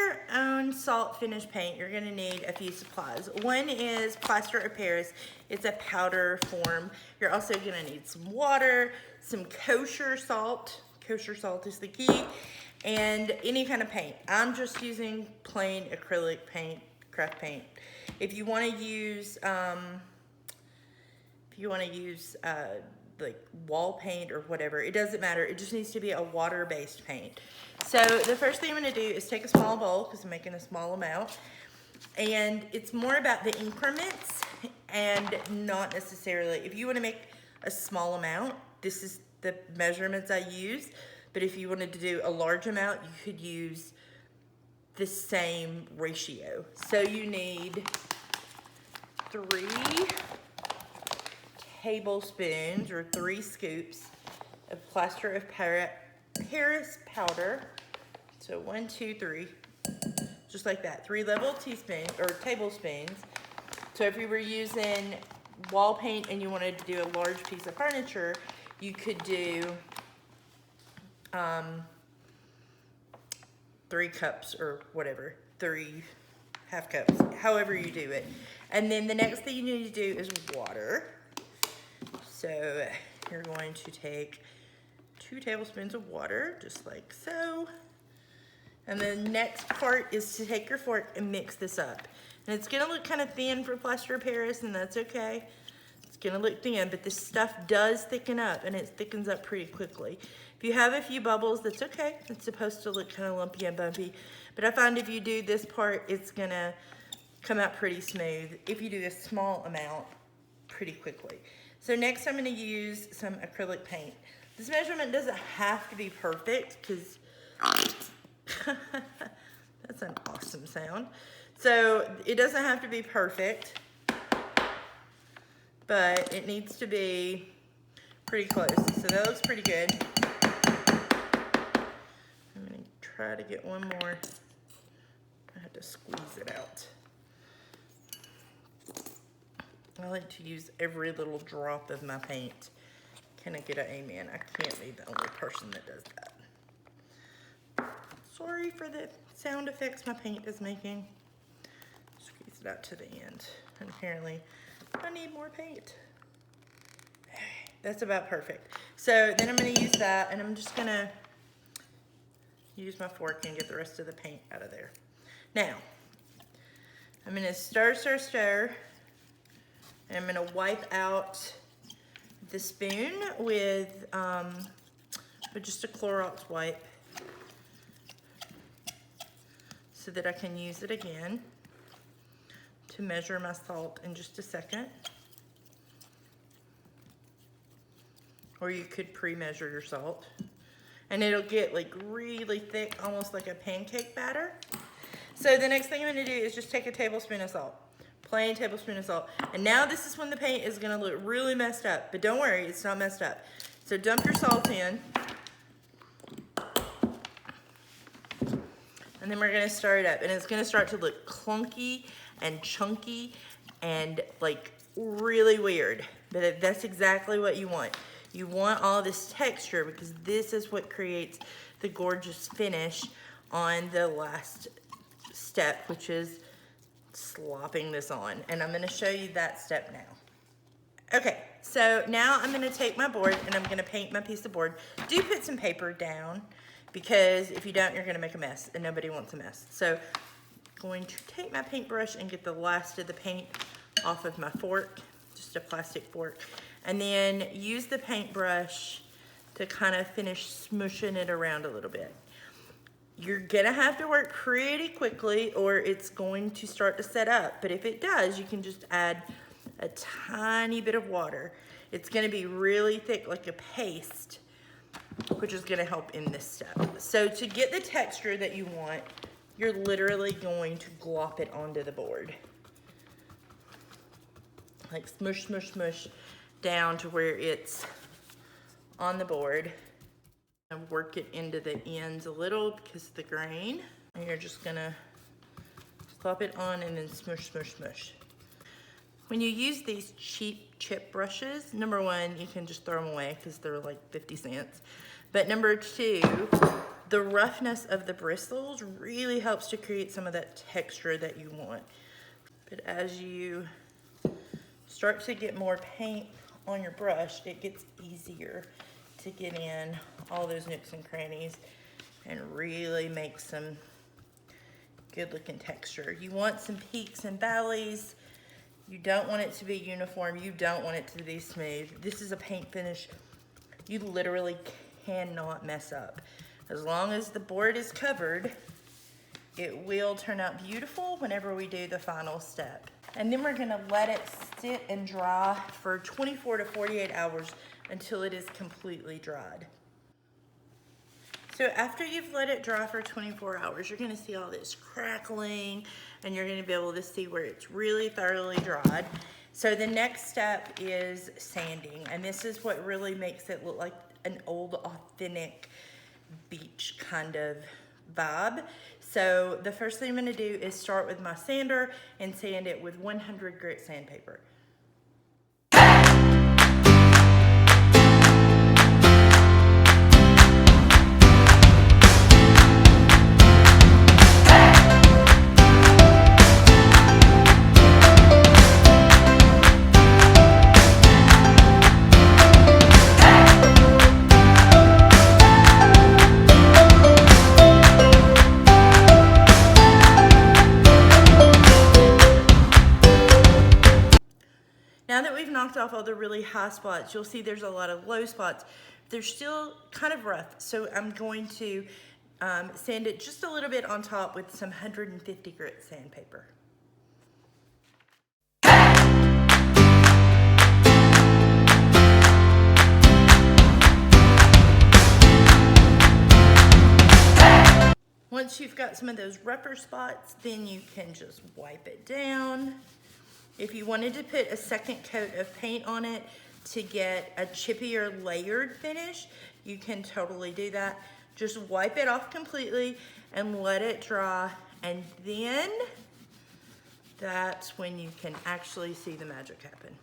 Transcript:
your own salt finish paint, you're gonna need a few supplies. One is plaster of Paris. It's a powder form. You're also gonna need some water, some kosher salt. Kosher salt is the key, and any kind of paint. I'm just using plain acrylic paint, craft paint. If you wanna use, like wall paint or whatever, it doesn't matter. It just needs to be a water-based paint. So the first thing I'm gonna do is take a small bowl, because I'm making a small amount, and it's more about the increments and not necessarily, if you wanna make a small amount, this is the measurements I use, but if you wanted to do a large amount, you could use the same ratio. So you need 3 tablespoons or 3 scoops of plaster of Paris powder. So 1, 2, 3, just like that. 3 level teaspoons or tablespoons. So if you were using wall paint and you wanted to do a large piece of furniture, you could do 3 cups or whatever, 3 half cups, however you do it. And then the next thing you need to do is water. So you're going to take 2 tablespoons of water, just like so. And the next part is to take your fork and mix this up. And it's gonna look kind of thin for plaster of Paris, and that's okay. It's gonna look thin, but this stuff does thicken up, and it thickens up pretty quickly. If you have a few bubbles, that's okay. It's supposed to look kind of lumpy and bumpy. But I find if you do this part, it's gonna come out pretty smooth. If you do a small amount, pretty quickly. So next I'm gonna use some acrylic paint. This measurement doesn't have to be perfect, because that's an awesome sound. So it doesn't have to be perfect, but it needs to be pretty close. So that looks pretty good. I'm gonna try to get one more. I had to squeeze it out. I like to use every little drop of my paint. Can I get an amen? I can't be the only person that does that. Sorry for the sound effects my paint is making. Squeeze it out to the end. And apparently I need more paint. That's about perfect. So then I'm gonna use that, and I'm just gonna use my fork and get the rest of the paint out of there. Now, I'm gonna stir, stir, stir. And I'm gonna wipe out the spoon with just a Clorox wipe so that I can use it again to measure my salt in just a second. Or you could pre-measure your salt. And it'll get like really thick, almost like a pancake batter. So the next thing I'm gonna do is just take a tablespoon of salt. Plain tablespoon of salt. And now this is when the paint is gonna look really messed up, but don't worry, it's not messed up. So dump your salt in. And then we're gonna stir it up, and it's gonna start to look clunky and chunky and like really weird, but that's exactly what you want. You want all this texture, because this is what creates the gorgeous finish on the last step, which is slopping this on. And I'm gonna show you that step now. Okay, so now I'm gonna take my board and I'm gonna paint my piece of board. Do put some paper down, because if you don't, you're gonna make a mess, and nobody wants a mess. So I'm going to take my paintbrush and get the last of the paint off of my fork, just a plastic fork, and then use the paintbrush to kind of finish smushing it around a little bit. You're gonna have to work pretty quickly or it's going to start to set up. But if it does, you can just add a tiny bit of water. It's gonna be really thick, like a paste, which is gonna help in this step. So to get the texture that you want, you're literally going to glop it onto the board. Like smush, smush, smush down to where it's on the board. And work it into the ends a little because of the grain. And you're just gonna slap it on and then smush, smush, smush. When you use these cheap chip brushes, number one, you can just throw them away because they're like 50 cents. But number two, the roughness of the bristles really helps to create some of that texture that you want. But as you start to get more paint on your brush, it gets easier to get in all those nooks and crannies and really make some good looking texture. You want some peaks and valleys. You don't want it to be uniform. You don't want it to be smooth. This is a paint finish you literally cannot mess up. As long as the board is covered, it will turn out beautiful whenever we do the final step. And then we're gonna let it sit and dry for 24 to 48 hours until it is completely dried. So after you've let it dry for 24 hours, you're gonna see all this crackling and you're gonna be able to see where it's really thoroughly dried. So the next step is sanding, and this is what really makes it look like an old, authentic beach kind of vibe. So the first thing I'm gonna do is start with my sander and sand it with 100 grit sandpaper. Now that we've knocked off all the really high spots, you'll see there's a lot of low spots. They're still kind of rough, so I'm going to sand it just a little bit on top with some 150 grit sandpaper. Once you've got some of those rougher spots, then you can just wipe it down. If you wanted to put a second coat of paint on it to get a chippier layered finish, you can totally do that. Just wipe it off completely and let it dry, and then that's when you can actually see the magic happen.